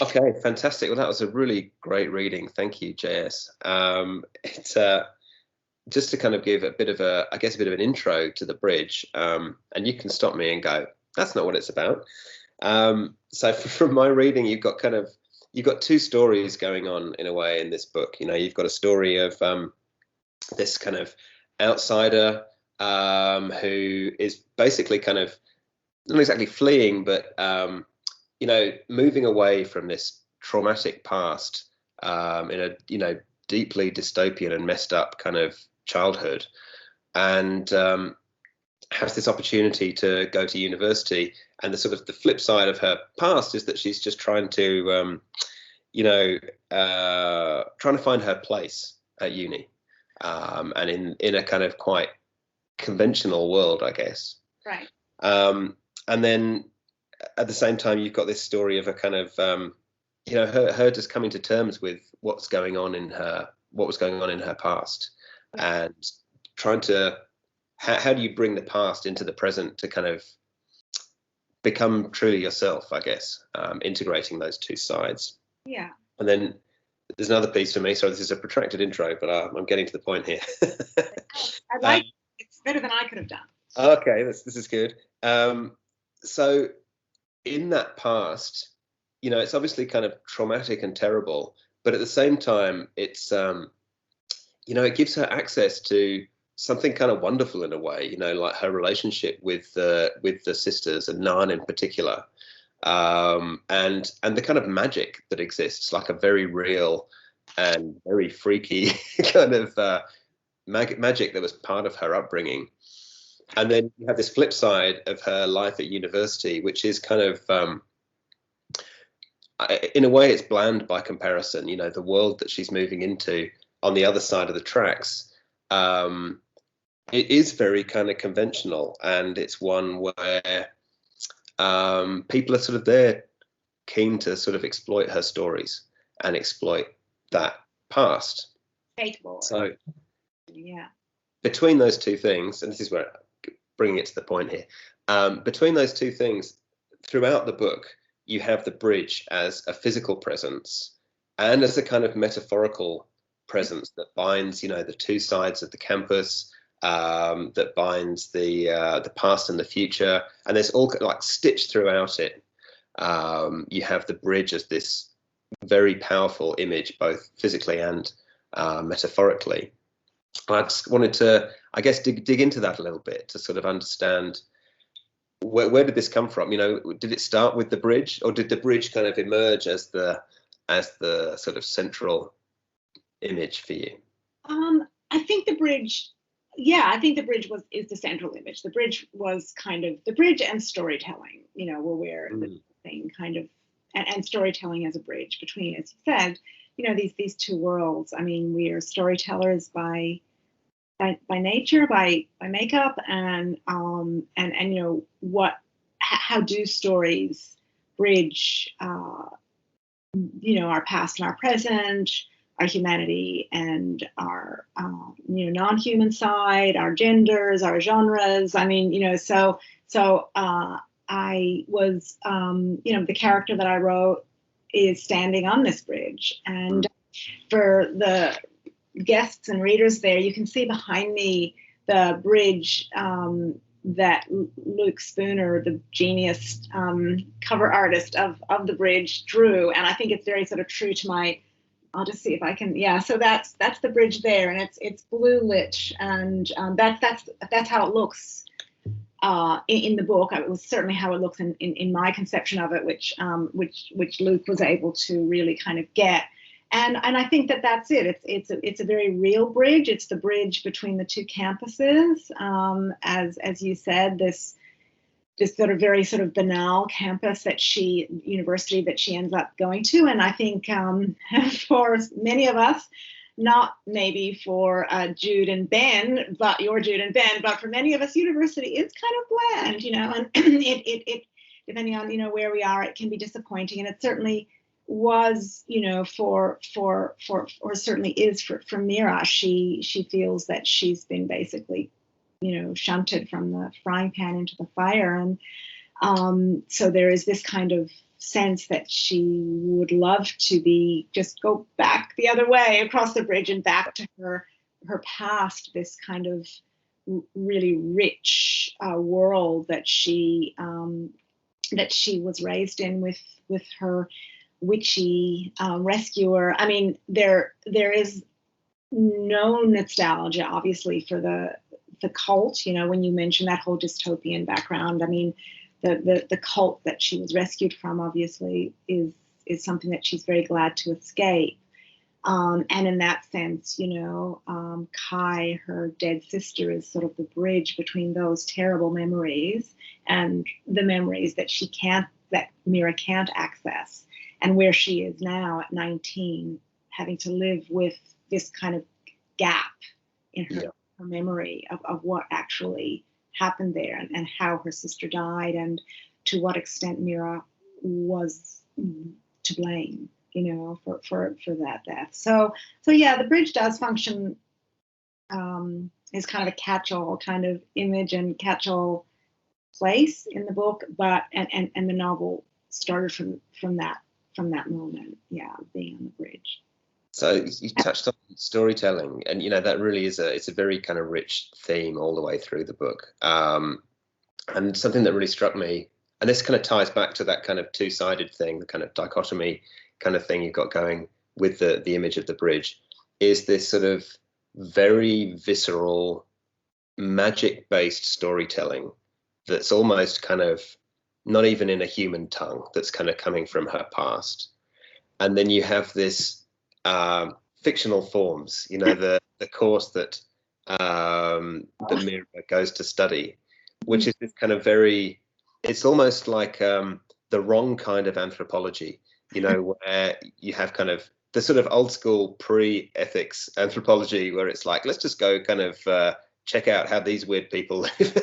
Okay, fantastic. Well, that was a really great reading. Thank you, JS. It's just to kind of give a bit of a, I guess, a bit of an intro to the bridge, and you can stop me and go, that's not what it's about. So from my reading, you've got two stories going on in a way in this book. You know, you've got a story of this kind of outsider who is basically kind of not exactly fleeing, but moving away from this traumatic past in a deeply dystopian and messed up kind of childhood, and has this opportunity to go to university. And the sort of the flip side of her past is that she's just trying to trying to find her place at uni, and in a kind of quite conventional world, I guess. Right. And then at the same time, you've got this story of a kind of, her just coming to terms with what was going on in her past, and trying to, how do you bring the past into the present to kind of become truly yourself, I guess, integrating those two sides. Yeah. And then there's another piece for me. So this is a protracted intro, but I'm getting to the point here. I like it's better than I could have done. Okay, this is good. So in that past, it's obviously kind of traumatic and terrible, but at the same time, it's it gives her access to something kind of wonderful in a way. Like her relationship with the sisters, and Nan in particular, and the kind of magic that exists, like a very real and very freaky kind of magic that was part of her upbringing. And then you have this flip side of her life at university, which is kind of, in a way, it's bland by comparison. The world that she's moving into on the other side of the tracks, it is very kind of conventional, and it's one where people are sort of there keen to sort of exploit her stories and exploit that past. So, yeah. Between those two things, and this is where bringing it to the point here, between those two things, throughout the book, you have the bridge as a physical presence and as a kind of metaphorical presence that binds, the two sides of the campus, that binds the past and the future, and there's all like stitched throughout it. You have the bridge as this very powerful image, both physically and metaphorically. I just wanted to, I guess, dig into that a little bit to sort of understand where did this come from? Did it start with the bridge, or did the bridge kind of emerge as the sort of central image for you? I think the bridge, is the central image. The bridge was kind of the bridge and storytelling, were where the thing kind of, and storytelling as a bridge between, as you said, these two worlds. I mean, we are storytellers by nature, by makeup, and how do stories bridge our past and our present, our humanity and our non-human side, our genders, our genres. I mean, so I was the character that I wrote is standing on this bridge, and for the guests and readers there, you can see behind me the bridge that Luke Spooner, the genius cover artist of the bridge, drew, and I think it's very sort of true to my. I'll just see if I can. Yeah, so that's the bridge there, and it's blue lit, and that's how it looks in the book. It was certainly how it looks in my conception of it, which Luke was able to really kind of get. And I think that's it. It's a very real bridge. It's the bridge between the two campuses, as you said, this sort of very sort of banal university that she ends up going to. And I think for many of us, not maybe for Jude and Ben, but for many of us, university is kind of bland, and it depending on where we are, it can be disappointing, and it certainly was, or certainly is for Mira. She feels that she's been basically, shunted from the frying pan into the fire, and so there is this kind of sense that she would love to just go back the other way across the bridge and back to her past, this kind of really rich world that she was raised in with her witchy rescuer. I mean, there is no nostalgia, obviously, for the cult. You know, when you mention that whole dystopian background, I mean, the cult that she was rescued from, obviously, is something that she's very glad to escape. And in that sense, you know, Kai, her dead sister, is sort of the bridge between those terrible memories and the memories that Mira can't access, and where she is now at 19, having to live with this kind of gap in her memory of what actually happened there, and how her sister died, and to what extent Mira was to blame, you know, for that death. So yeah, the bridge does function as kind of a catch-all kind of image and catch-all place in the book, but and the novel started from that moment, being on the bridge. So you touched on storytelling, and you know that really it's a very kind of rich theme all the way through the book. And something that really struck me, and this kind of ties back to that kind of two-sided thing, the kind of dichotomy kind of thing you've got going with the image of the bridge, is this sort of very visceral, magic-based storytelling that's almost kind of not even in a human tongue, that's kind of coming from her past. And then you have this fictional forms, you know, the course that Mira goes to study, which is this kind of it's almost like the wrong kind of anthropology, you know, where you have kind of the sort of old school pre-ethics anthropology, where it's like, let's just go kind of check out how these weird people live,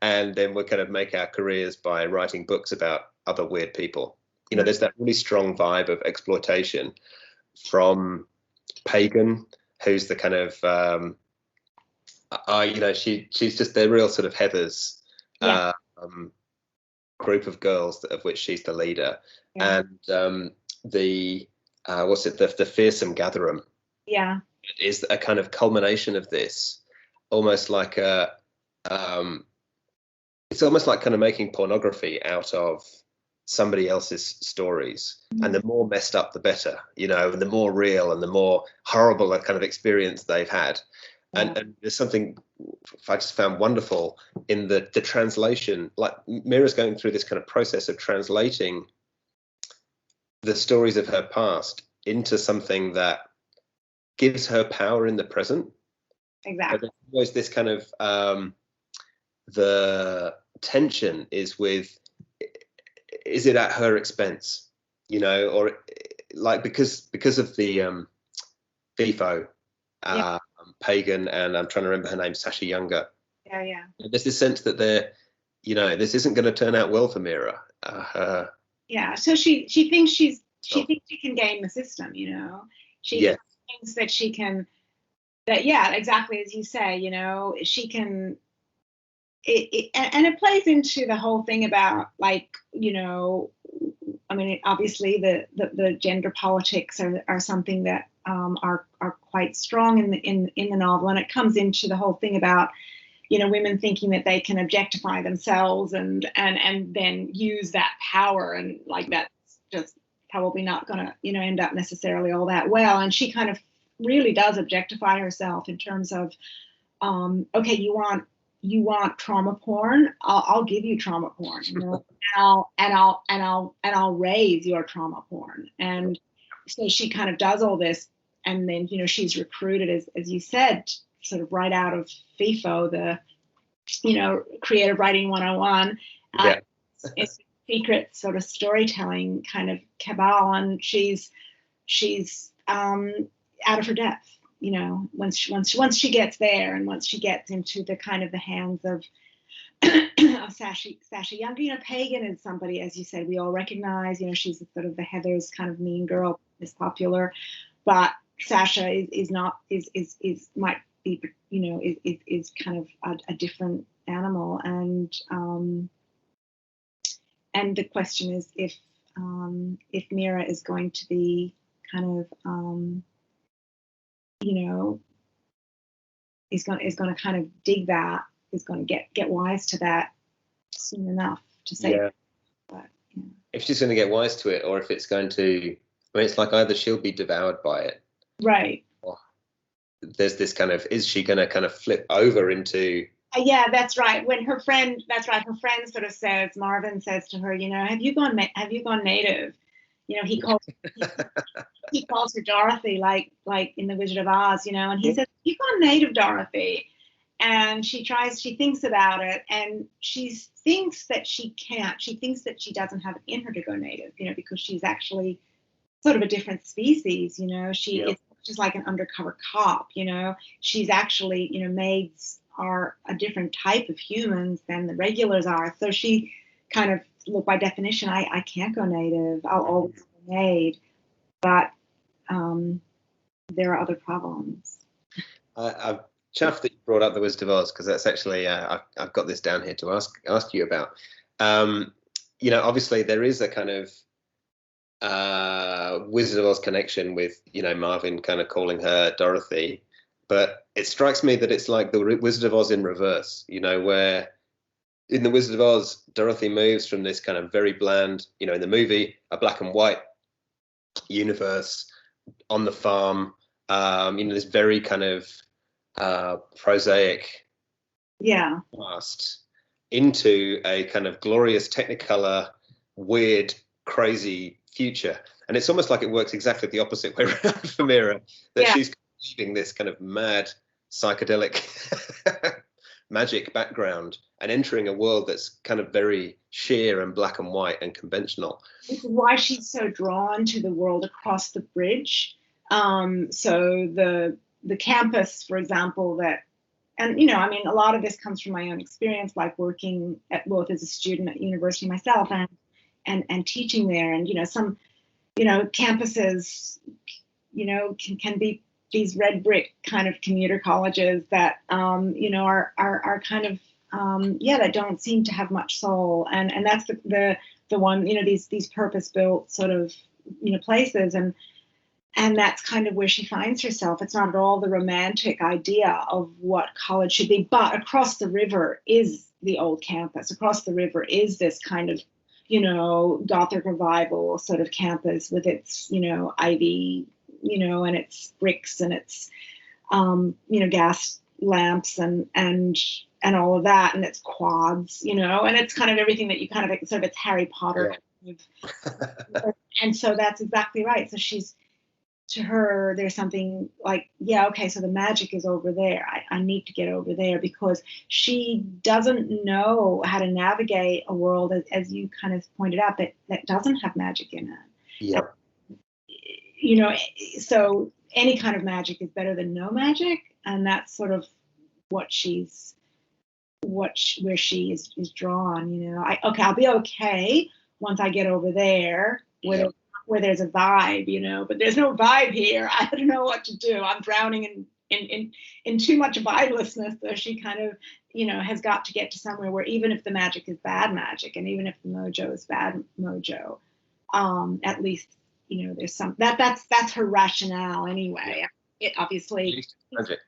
and then we'll kind of make our careers by writing books about other weird people. You know, there's that really strong vibe of exploitation from Pagan, who's the kind of you know, she's just the real sort of Heathers group of girls of which she's the leader, and the fearsome Gatherum is a kind of culmination of this, almost like it's almost like kind of making pornography out of somebody else's stories, and the more messed up the better, you know, and the more real and the more horrible a kind of experience they've had. And there's something I just found wonderful in the translation. Like Mira's going through this kind of process of translating the stories of her past into something that gives her power in the present. Exactly. But there's always this kind of the tension is it at her expense, you know, or like because of the FIFO, Pagan, and I'm trying to remember her name, Sasha Younger. Yeah. There's this sense that you know, this isn't going to turn out well for Mira. So she thinks she can game the system, you know. She thinks that she can. That exactly as you say, you know, she can. And it plays into the whole thing about, like, you know, I mean, obviously the gender politics are something that are quite strong in the novel, and it comes into the whole thing about, you know, women thinking that they can objectify themselves and then use that power, and like that's just probably not going to, you know, end up necessarily all that well. And she kind of really does objectify herself in terms of, okay, you want trauma porn? I'll give you trauma porn, you know, and I'll raise your trauma porn. And so she kind of does all this, and then, you know, she's recruited, as you said, sort of right out of FIFO, the, you know, creative writing 101. It's a secret sort of storytelling kind of cabal, and she's out of her depth. You know, once she gets there, and once she gets into the kind of the hands of Sasha Younger, you know, Pagan is somebody, as you said, we all recognize. You know, she's sort of the Heathers kind of mean girl, is popular, but Sasha is might be, you know, is kind of a different animal, and and the question is if Mira is going to be kind of is going to kind of dig that, is going to get wise to that soon enough to say. Yeah. But, if she's going to get wise to it, or if it's going to, I mean, it's like either she'll be devoured by it, right. or there's this kind of, is she going to kind of flip over into? Yeah, that's right. When her friend sort of says, Marvin says to her, have you gone native? He calls her Dorothy, like in The Wizard of Oz, and he says, "You've gone native, Dorothy." And she thinks about it, and she thinks that she can't. She thinks that she doesn't have it in her to go native, because she's actually sort of a different species, it's just like an undercover cop, she's actually, maids are a different type of humans than the regulars are. So she kind of, look, by definition, I can't go native. I'll always be maid. But there are other problems. I'm chuffed that you brought up The Wizard of Oz, because that's actually, I've got this down here to ask you about. Obviously there is a kind of Wizard of Oz connection with, Marvin kind of calling her Dorothy, but it strikes me that it's like the Wizard of Oz in reverse, where in the Wizard of Oz, Dorothy moves from this kind of very bland, in the movie, a black and white universe on the farm, this very kind of prosaic past, into a kind of glorious Technicolor, weird, crazy future. And it's almost like it works exactly the opposite way around for Mira, that she's leaving this kind of mad, psychedelic magic background and entering a world that's kind of very sheer and black and white and conventional. Which is why she's so drawn to the world across the bridge. So the campus, for example, and a lot of this comes from my own experience, like working both as a student at university myself and teaching there. And some campuses can be these red brick kind of commuter colleges that are kind of that don't seem to have much soul, and that's the one, these purpose-built sort of places, and that's kind of where she finds herself. It's not at all the romantic idea of what college should be, but across the river is the old campus. Across the river is this kind of Gothic revival sort of campus with its ivy, and its bricks and its gas lamps and all of that, and its quads, and it's kind of everything that you kind of sort of, it's Harry Potter. And so that's exactly right. So to her, there's something like, okay, so the magic is over there. I need to get over there, because she doesn't know how to navigate a world, as you kind of pointed out, that doesn't have magic in it. So any kind of magic is better than no magic, and that's sort of where she is drawn. I'll be okay once I get over there where there's a vibe, but there's no vibe here. I don't know what to do. I'm drowning in too much vibelessness. So she kind of has got to get to somewhere where, even if the magic is bad magic, and even if the mojo is bad mojo, at least there's some that's her rationale anyway. It obviously, at least it's magic.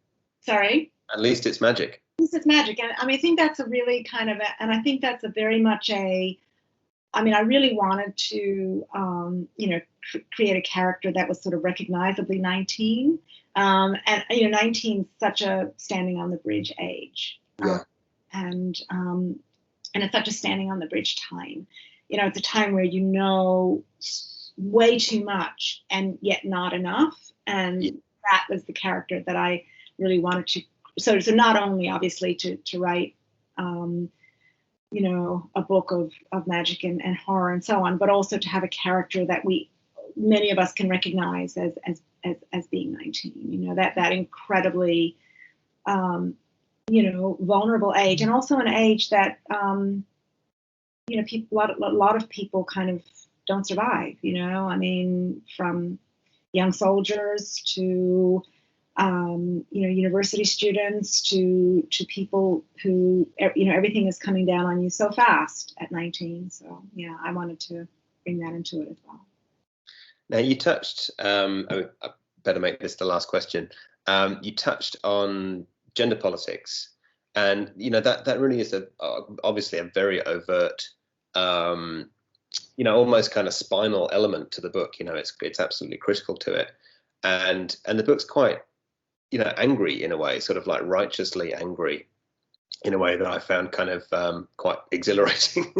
Sorry, at least it's magic. It's magic. And I think that's a really kind of and I think that's a very much I really wanted to create a character that was sort of recognizably 19, and 19 is such a standing on the bridge age, and it's such a standing on the bridge time. It's a time where way too much and yet not enough, and that was the character that I really wanted to. So not only obviously to write a book of magic and horror and so on, but also to have a character that many of us can recognize as being 19, that incredibly vulnerable age, and also an age that people, a lot of people kind of don't survive, from young soldiers to university students to people who, everything is coming down on you so fast at 19. So yeah, I wanted to bring that into it as well. Now you touched, I better make this the last question. You touched on gender politics, and that really is obviously a very overt, almost kind of spinal element to the book. It's absolutely critical to it, and the book's quite, angry in a way, sort of like righteously angry, in a way that I found kind of quite exhilarating.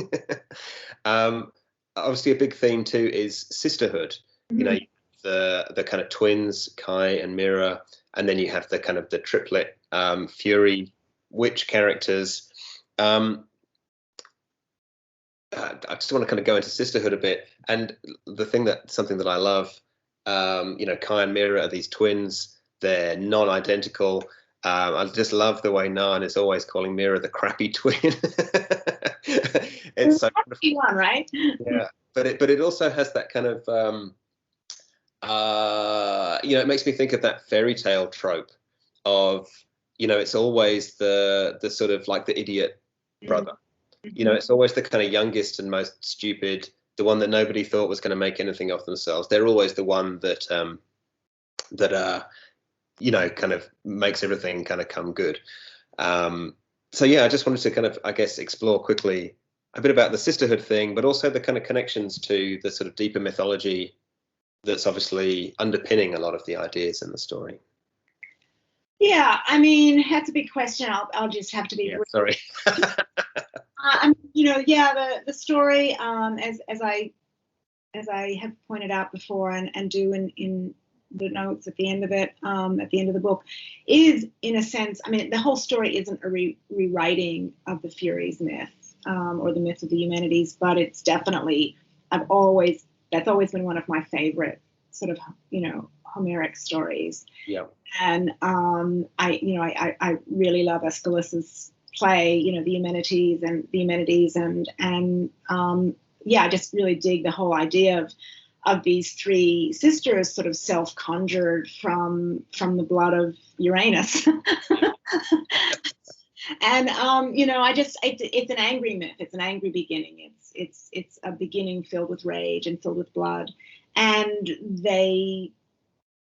Obviously, a big theme too is sisterhood. Mm-hmm. The kind of twins, Kai and Mira, and then you have the kind of the triplet Fury witch characters. I just want to kind of go into sisterhood a bit, and something that I love, Kai and Mira are these twins. They're non-identical. I just love the way Nan is always calling Mira the crappy twin. It's so crappy one, right? Yeah, but it also has that kind of it makes me think of that fairy tale trope of, it's always the sort of like the idiot brother. Mm-hmm. It's always the kind of youngest and most stupid, the one that nobody thought was going to make anything of themselves. They're always the one that kind of makes everything kind of come good. So yeah, I just wanted to kind of, I guess, explore quickly a bit about the sisterhood thing, but also the kind of connections to the sort of deeper mythology that's obviously underpinning a lot of the ideas in the story. Yeah, I mean, that's a big question. I'll just have to be brief. Sorry. The story, as I have pointed out before, and do in the notes at the end of it, at the end of the book, is, in a sense, I mean, the whole story isn't a rewriting of the Furies myth, or the myth of the Eumenides, but it's definitely, that's always been one of my favorite sort of, Homeric stories. Yeah. And I really love Aeschylus's play, the Eumenides, and I just really dig the whole idea of these three sisters sort of self-conjured from the blood of Uranus. And it's an angry myth. It's an angry beginning. It's a beginning filled with rage and filled with blood, and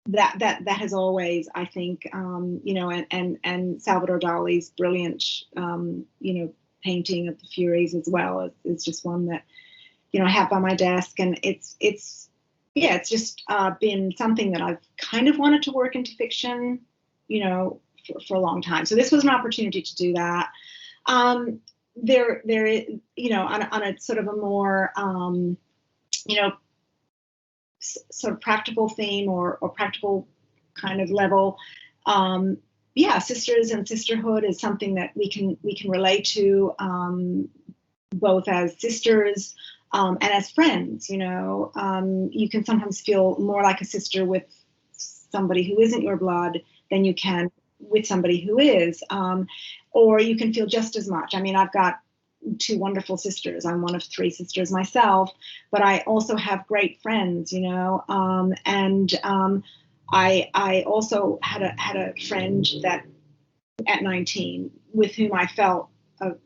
that has always, I think, and Salvador Dali's brilliant, painting of the Furies as well is just one that, I have on my desk, and it's just been something that I've kind of wanted to work into fiction, for a long time. So this was an opportunity to do that. There is, on a sort of a more, sort of practical theme or practical kind of level. Sisters and sisterhood is something that we can relate to, both as sisters and as friends. You can sometimes feel more like a sister with somebody who isn't your blood than you can with somebody who is, or you can feel just as much. I mean, I've got two wonderful sisters. I'm one of three sisters myself, but I also have great friends, I also had a friend that at 19 with whom I felt a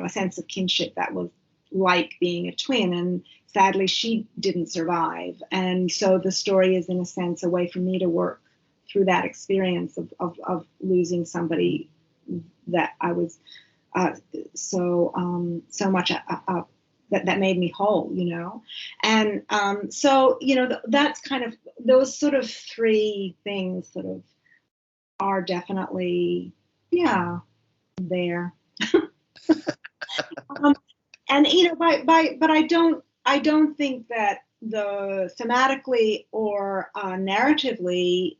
sense of kinship that was like being a twin, and sadly she didn't survive. And so the story is, in a sense, a way for me to work through that experience of losing somebody that I was so much that made me whole, and that's kind of, those sort of three things sort of are definitely there. And but I don't think that thematically or narratively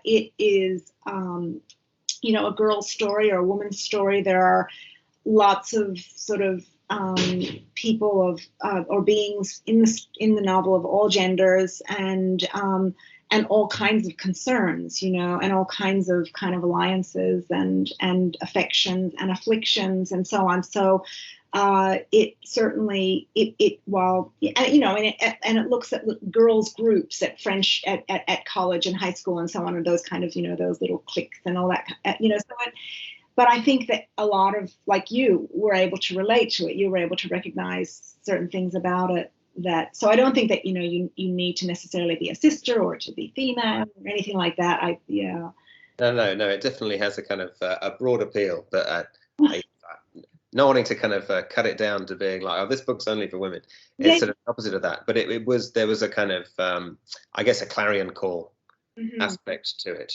it is a girl's story or a woman's story. There are lots of sort of people or beings in the novel of all genders, and all kinds of concerns, and all kinds of kind of alliances and affections and afflictions and so on. So it certainly while and it looks at girls groups at French at college and high school and so on, and those kind of those little cliques and all that but I think that a lot of, like, you were able to relate to it. You were able to recognize certain things about it. So I don't think that you need to necessarily be a sister or to be female or anything like that. No, it definitely has a kind of a broad appeal, but not wanting to kind of cut it down to being like, oh, this book's only for women. It's sort of opposite of that. But there was a kind of I guess a clarion call aspect to it.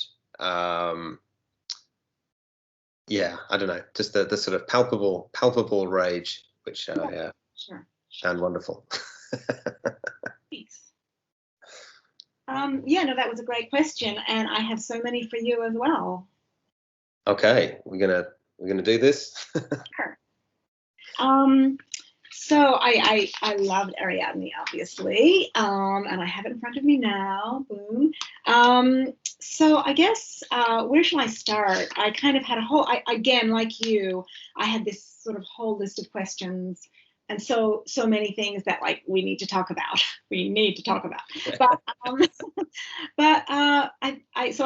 Yeah, I don't know, just the sort of palpable rage, which I found wonderful. Thanks. That was a great question, and I have so many for you as well. Okay, we're gonna do this. Sure. So I loved Ariadne, obviously, and I have it in front of me now. Boom. So I guess where shall I start? I kind of had again, like you, I had this sort of whole list of questions, and so many things that we need to talk about. But I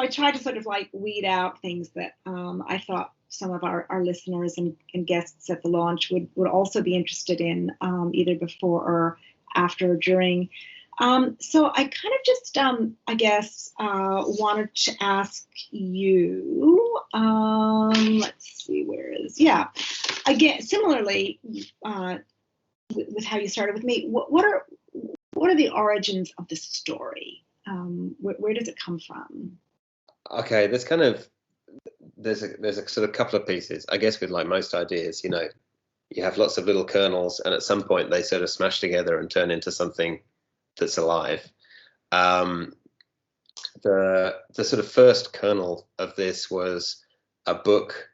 tried to sort of weed out things that I thought some of our listeners and guests at the launch would also be interested in, either before or after or during. So I kind of just, I guess, wanted to ask you, let's see, again, similarly, with how you started with me, what are the origins of the story? Where does it come from? Okay, there's a sort of couple of pieces. I guess with most ideas, you have lots of little kernels, and at some point they sort of smash together and turn into something that's alive. The sort of first kernel of this was a book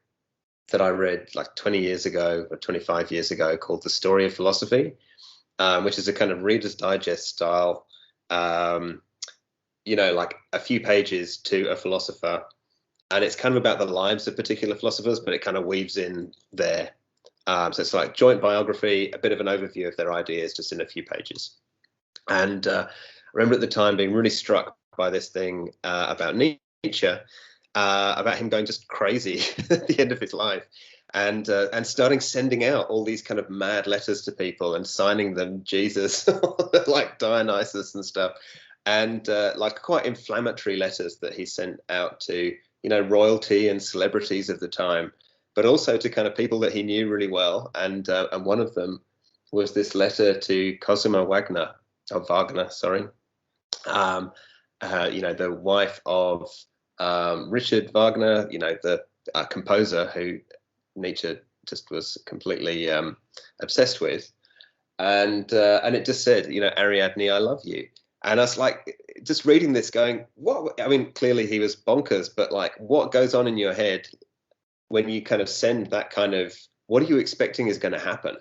that I read 20 years ago or 25 years ago called The Story of Philosophy, which is a kind of Reader's Digest style, a few pages to a philosopher. And it's kind of about the lives of particular philosophers, but it kind of weaves in there. So it's like joint biography, a bit of an overview of their ideas just in a few pages. And I remember at the time being really struck by this thing about Nietzsche, about him going just crazy at the end of his life, and starting sending out all these kind of mad letters to people and signing them Jesus, like Dionysus and stuff, and quite inflammatory letters that he sent out to royalty and celebrities of the time, but also to kind of people that he knew really well. And one of them was this letter to Cosima Wagner, the wife of Richard Wagner, the composer who Nietzsche just was completely obsessed with. And it just said, Ariadne, I love you. And I was just reading this going, what? I mean, clearly he was bonkers, but what goes on in your head when you kind of send that kind of, what are you expecting is going to happen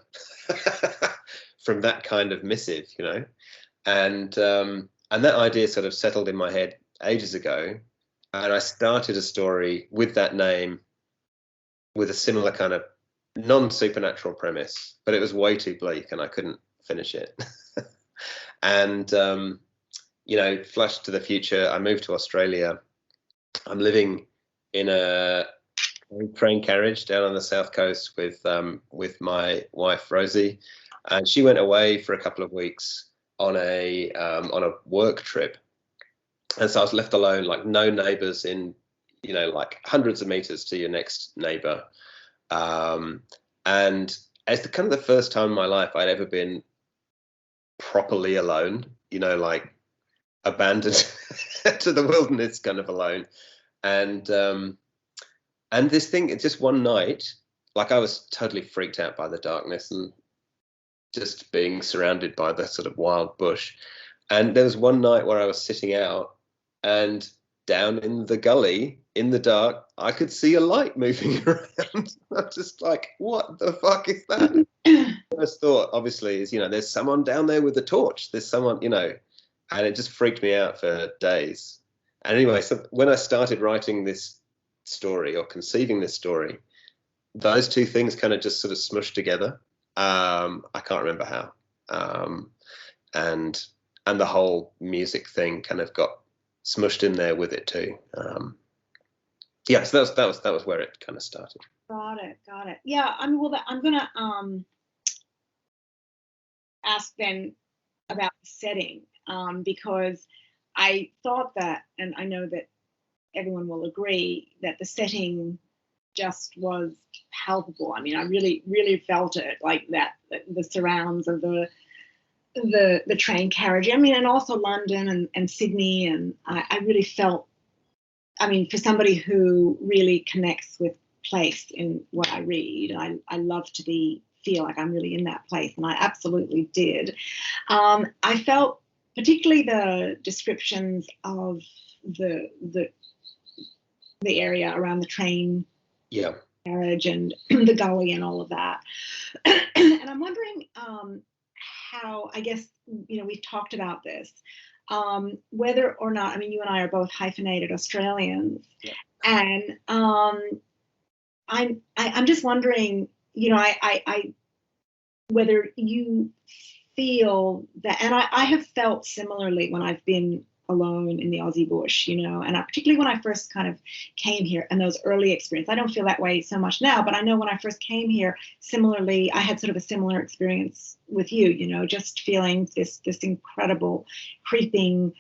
from that kind of missive, And that idea sort of settled in my head ages ago. And I started a story with that name, with a similar kind of non-supernatural premise, but it was way too bleak and I couldn't finish it. And flash to the future, I moved to Australia. I'm living in a train carriage down on the south coast with my wife Rosie, and she went away for a couple of weeks on a work trip, and so I was left alone, no neighbours in hundreds of meters to your next neighbour, and it's kind of the first time in my life I'd ever been properly alone, abandoned to the wilderness, kind of alone. And this thing, just one night, I was totally freaked out by the darkness and just being surrounded by the sort of wild bush. And there was one night where I was sitting out, and down in the gully in the dark, I could see a light moving around. I'm just what the fuck is that? First thought, obviously, is there's someone down there with a torch. There's someone, and it just freaked me out for days. And anyway, so when I started writing this story or conceiving this story, those two things kind of just sort of smushed together. I can't remember how. And the whole music thing kind of got smushed in there with it too. Yeah, so that was where it kind of started. Got it. Yeah, I mean, well, I'm gonna ask then about the setting, because I thought that, and I know that everyone will agree, that the setting just was palpable. I mean, I really, really felt it, like that, the surrounds of the train carriage. I mean, and also London and Sydney, and I really felt, I mean, for somebody who really connects with place in what I read, I love to feel like I'm really in that place, and I absolutely did. I felt particularly the descriptions of the area around the train carriage and the gully and all of that. And I'm wondering how, I guess, we've talked about this, whether or not, I mean, you and I are both hyphenated Australians, and I'm just wondering, I whether you feel that, and I have felt similarly when I've been alone in the Aussie bush, and particularly when I first kind of came here and those early experiences. I don't feel that way so much now, but I know when I first came here, similarly, I had sort of a similar experience with you, just feeling this incredible creeping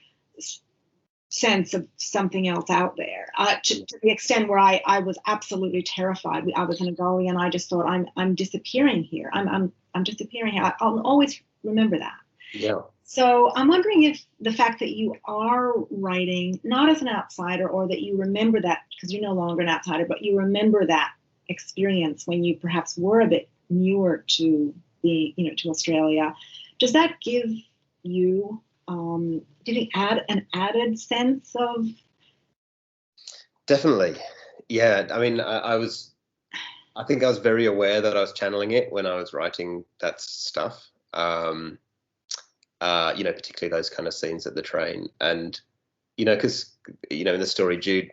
sense of something else out there, to the extent where I was absolutely terrified. I was in a gully and I just thought, I'm disappearing here. I'm disappearing here. I'll always remember that. Yeah. So I'm wondering if the fact that you are writing not as an outsider, or that you remember that, because you're no longer an outsider, but you remember that experience when you perhaps were a bit newer to to Australia, does that give you, did it add an added sense of? Definitely. Yeah. I mean, I think I was very aware that I was channeling it when I was writing that stuff. Particularly those kind of scenes at the train, and because in the story, Jude,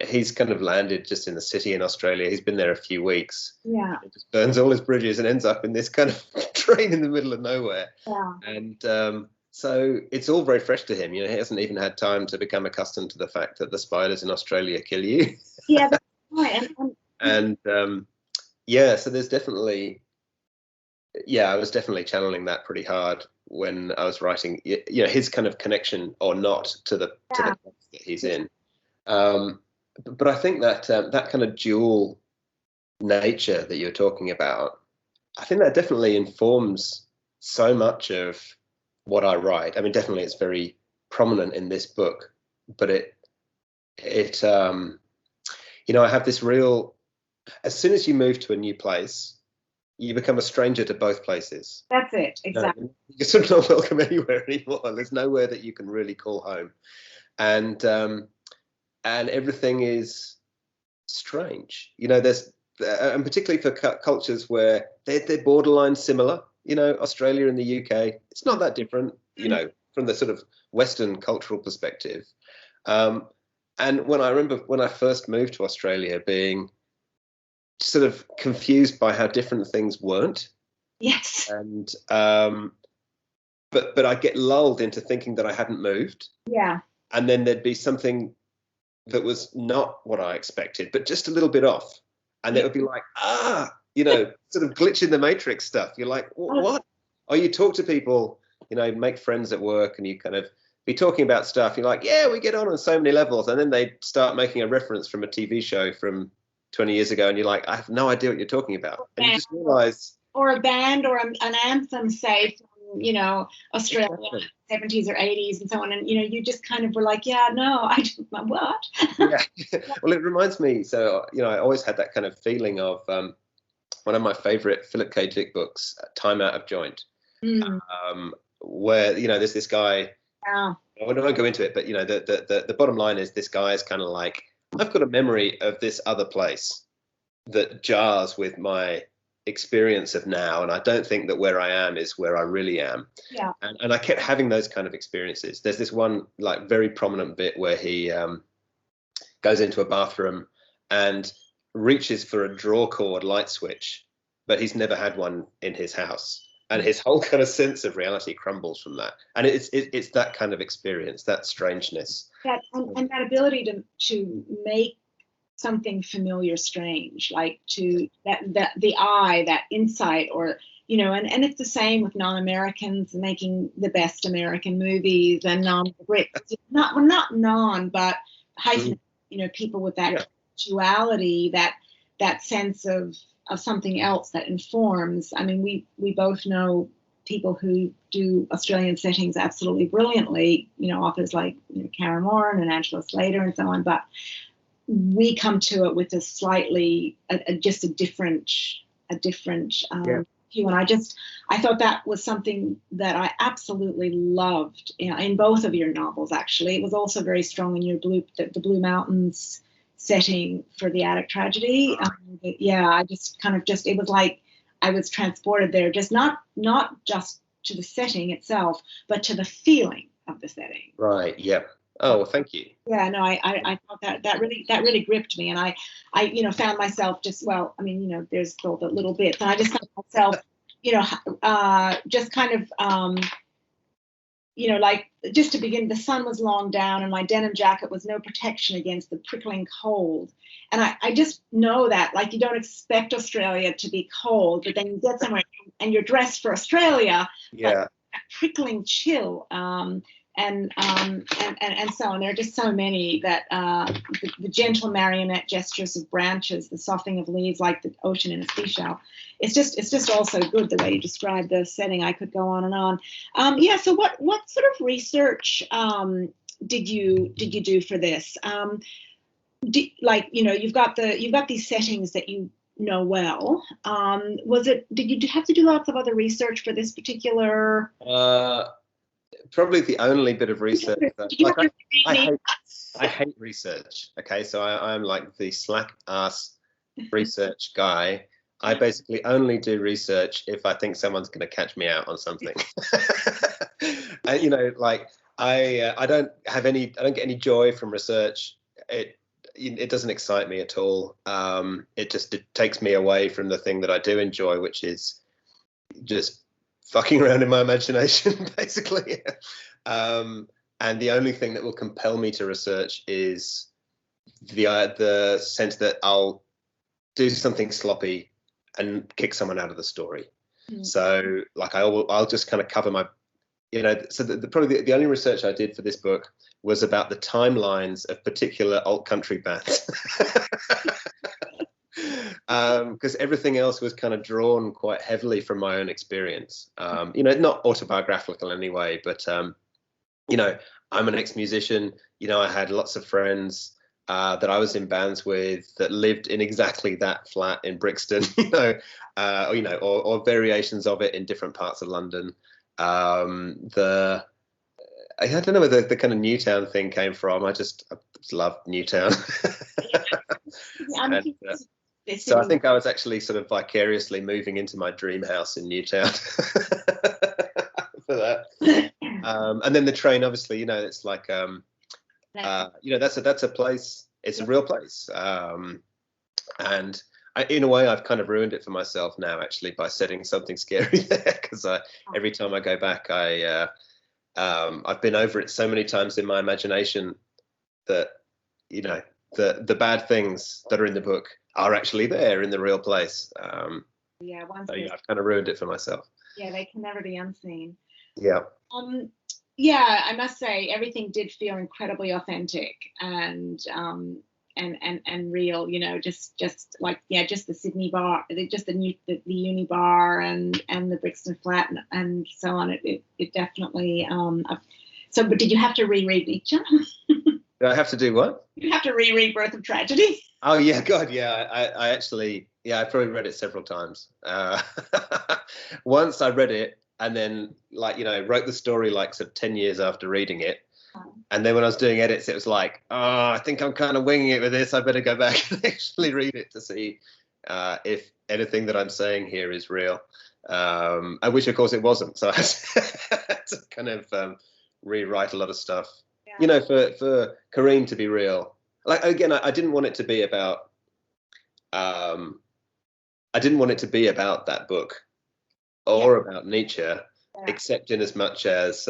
he's kind of landed just in the city in Australia. He's been there a few weeks. Yeah. He just burns all his bridges and ends up in this kind of train in the middle of nowhere. Yeah. And so it's all very fresh to him. He hasn't even had time to become accustomed to the fact that the spiders in Australia kill you. Yeah, that's right. And so there's definitely, I was definitely channeling that pretty hard when I was writing, his kind of connection or not to the place that he's in. But I think that that kind of dual nature that you're talking about, I think that definitely informs so much of what I write. I mean, definitely it's very prominent in this book, but I have this real, as soon as you move to a new place, you become a stranger to both places. That's it, exactly. You're sort of not welcome anywhere anymore. There's nowhere that you can really call home, and everything is strange. There's and particularly for cultures where they're borderline similar. Australia and the UK, it's not that different. From the sort of Western cultural perspective. And I remember when I first moved to Australia, being sort of confused by how different things weren't. Yes. And but I'd get lulled into thinking that I hadn't moved. Yeah. And then there'd be something that was not what I expected, but just a little bit off. And it would be like, sort of glitch in the matrix stuff. You're like, what? Or you talk to people, make friends at work, and you kind of be talking about stuff. You're like, yeah, we get on so many levels. And then they start making a reference from a TV show from 20 years ago, and you're like, I have no idea what you're talking about. And you just realize. Or a band or an anthem, say, from, Australia, exactly. 70s or 80s and so on. And, you just kind of were like, yeah, no, I don't know what. Yeah. Well, it reminds me. So, I always had that kind of feeling of one of my favorite Philip K. Dick books, Time Out of Joint, where, there's this guy. Yeah. I won't go into it, but, the bottom line is this guy is kind of like, I've got a memory of this other place that jars with my experience of now, and I don't think that where I am is where I really am. Yeah. And I kept having those kind of experiences. There's this one like very prominent bit where he goes into a bathroom and reaches for a drawer cord light switch but he's never had one in his house. And his whole kind of sense of reality crumbles from that. And it's that kind of experience, that strangeness. And that ability to make something familiar strange, like to that the eye, that insight, or and it's the same with non-Americans making the best American movies, and non-Brits, not non, but hyphen, people with that duality, that sense of something else that informs. I mean, we both know people who do Australian settings absolutely brilliantly, authors like Karen Moore and Angela Slater and so on, but we come to it with a slightly, just a different view. And I thought that was something that I absolutely loved in both of your novels. Actually, it was also very strong in your the Blue Mountains setting for the Attic Tragedy. I it was like I was transported there, just not just to the setting itself, but to the feeling of the setting. Right. Yeah. Oh, well, thank you. Yeah, no, I thought that really gripped me, and I found myself just, there's still the little bits, and I just found myself, just kind of, like, just to begin, the sun was long down, and my denim jacket was no protection against the prickling cold, and I just know that, like, you don't expect Australia to be cold, but then you get somewhere and you're dressed for Australia, yeah, but that prickling chill. And so on. There are just so many that the gentle marionette gestures of branches, the soughing of leaves like the ocean in a seashell. It's just all so good the way you describe the setting. I could go on and on. So what sort of research did you do for this? You've got these settings that you know well. Did you have to do lots of other research for this particular? Probably the only bit of research I hate research. Okay, so I'm like the slack ass research guy. I basically only do research if I think someone's going to catch me out on something. I don't get any joy from research. It doesn't excite me at all. It takes me away from the thing that I do enjoy, which is just fucking around in my imagination, basically. And the only thing that will compel me to research is the sense that I'll do something sloppy and kick someone out of the story. Mm. So, like, I'll just kind of cover my, so probably the only research I did for this book was about the timelines of particular alt country bands. Because everything else was kind of drawn quite heavily from my own experience. Not autobiographical anyway, but I'm an ex-musician. I had lots of friends that I was in bands with that lived in exactly that flat in Brixton, or variations of it in different parts of London. I don't know where the kind of Newtown thing came from. I just loved Newtown. So I think I was actually sort of vicariously moving into my dream house in Newtown for that. And then the train, obviously, it's like, that's a place. It's a real place. And in a way, I've kind of ruined it for myself now, actually, by setting something scary there. Because every time I go back, I've been over it so many times in my imagination that, the bad things that are in the book are actually there in the real place. I've kind of ruined it for myself. Yeah, they can never be unseen. Yeah. I must say everything did feel incredibly authentic and real. Just the Sydney bar, just the Uni bar and the Brixton flat and so on. It definitely. But did you have to reread Nietzsche? Do I have to do what? You have to reread Birth of Tragedy. Oh yeah, God, yeah. I actually, I probably read it several times. Once I read it and then wrote the story like sort of 10 years after reading it. And then when I was doing edits, it was like, I think I'm kind of winging it with this. I better go back and actually read it to see if anything that I'm saying here is real. And which of course it wasn't. So I had to kind of rewrite a lot of stuff. Yeah. For Kareem to be real. Like, again, I didn't want it to be about I didn't want it to be about that book or about Nietzsche, except in as much as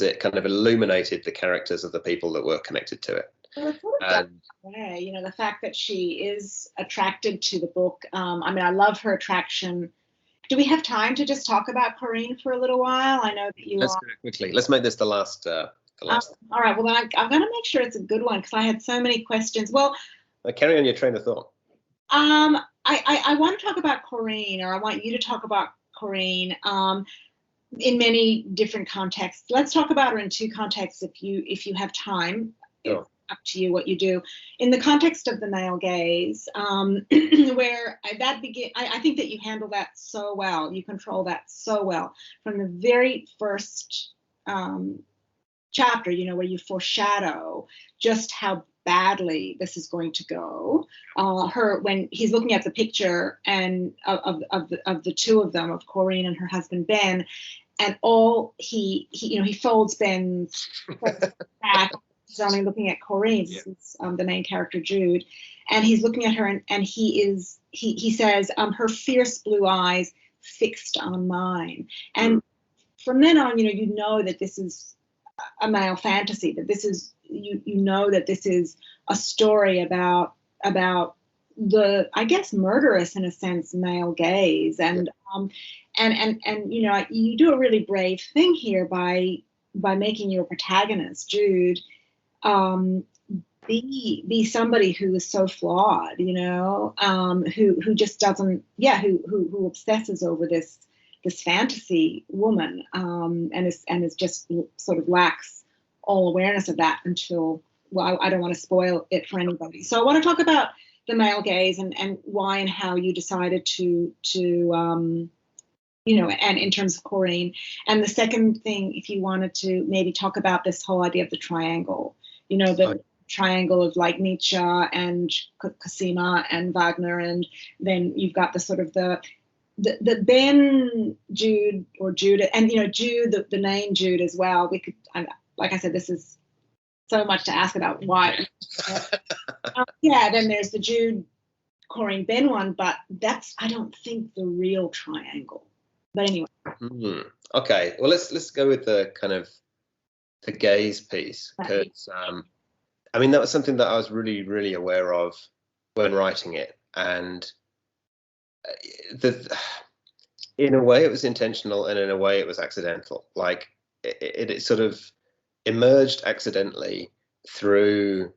it kind of illuminated the characters of the people that were connected to it. Well, it's sort of that way, you know, the fact that she is attracted to the book. I mean, I love her attraction. Do we have time to just talk about Corinne for a little while? I know that you Let's are. do it quickly. Let's make this the last. All right. Well, then I'm going to make sure it's a good one because I had so many questions. Well, carry on your train of thought. I want to talk about Corinne, or I want you to talk about Corinne in many different contexts. Let's talk about her in two contexts if you have time. Sure. It's up to you what you do. In the context of the male gaze, where I think that you handle that so well. You control that so well from the very first chapter, you know, where you foreshadow just how badly this is going to go. When he's looking at the picture and of the two of them, of Corinne and her husband Ben, and all he folds Ben's back. He's only looking at Corinne, the main character Jude, and he's looking at her, and he says, her fierce blue eyes fixed on mine, and from then on, you know that this is a male fantasy, that this is you know that this is a story about the, I guess, murderous in a sense male gaze, and you know, you do a really brave thing here by making your protagonist Jude be somebody who is so flawed, you know, who just doesn't, who obsesses over this fantasy woman, and is just sort of lacks all awareness of that until, well, I don't want to spoil it for anybody. So I want to talk about the male gaze and why and how you decided to you know, and in terms of Corinne. And the second thing, if you wanted to maybe talk about this whole idea of the triangle, you know, the triangle of like Nietzsche and Cosima and Wagner, and then you've got the sort of the Ben, Jude, or Jude, and you know, Jude, the name Jude as well. We could, like I said, this is so much to ask about why. Then there's the Jude, Corinne, Ben one, but that's, I don't think, the real triangle. But anyway. Okay, well, let's go with the kind of the gaze piece, because I mean, that was something that I was really, really aware of when writing it, and in a way it was intentional, and in a way it was accidental. Like it sort of emerged accidentally through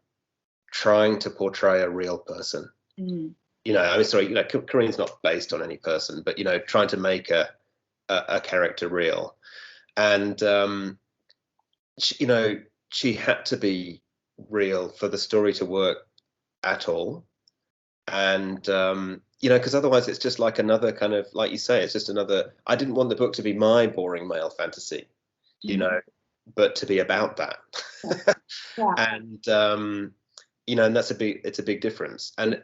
trying to portray a real person. You know, I mean, sorry, you know, Corinne's not based on any person, but you know, trying to make a character real, and you know, she had to be real for the story to work at all, and you know, because otherwise it's just like another kind of, like you say, it's just another. I didn't want the book to be my boring male fantasy, you know, but to be about that. And you know, and it's a big difference. And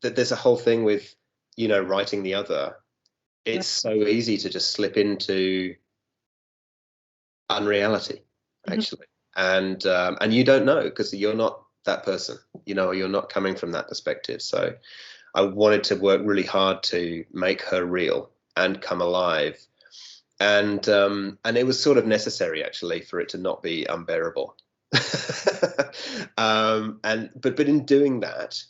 there's a whole thing with, you know, writing the other. It's so easy to just slip into unreality, actually, and you don't know, because you're not that person, you know, or you're not coming from that perspective. So I wanted to work really hard to make her real and come alive, and it was sort of necessary, actually, for it to not be unbearable. But in doing that,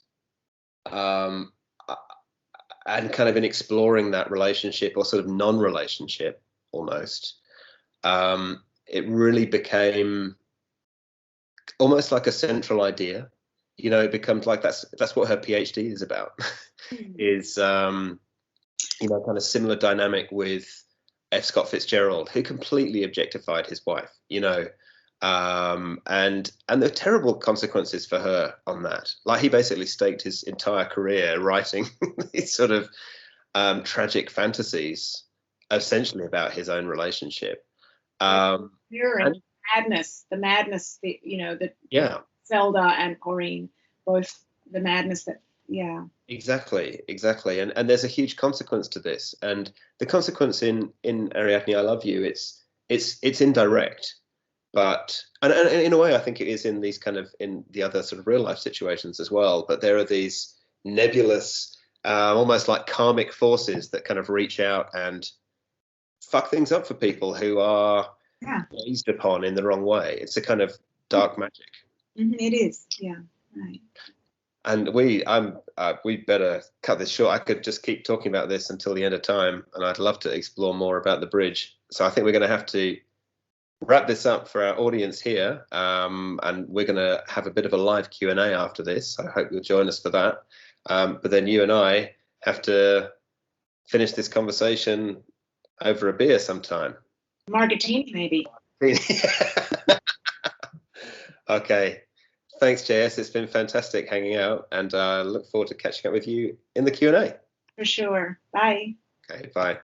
and kind of in exploring that relationship, or sort of non-relationship almost, it really became almost like a central idea. You know, it becomes like that's what her PhD is about. Is you know, kind of similar dynamic with F. Scott Fitzgerald, who completely objectified his wife, you know, and the terrible consequences for her on that. Like, he basically staked his entire career writing these sort of tragic fantasies, essentially about his own relationship. And the madness, you know, that Zelda and Corinne, both the madness that, Exactly. And there's a huge consequence to this, and the consequence in Ariadne, I Love You, it's indirect, but and in a way I think it is in these kind of, in the other sort of real life situations as well. But there are these nebulous, almost like karmic forces that kind of reach out and fuck things up for people who are gazed upon in the wrong way. It's a kind of dark magic. It is, yeah, right. And we better cut this short. I could just keep talking about this until the end of time, and I'd love to explore more about the bridge. So I think we're going to have to wrap this up for our audience here, and we're going to have a bit of a live Q&A after this. I hope you'll join us for that. But then you and I have to finish this conversation over a beer sometime. Margatini, maybe. Okay. Thanks, JS. It's been fantastic hanging out, and I look forward to catching up with you in the Q&A. For sure. Bye. Okay, bye.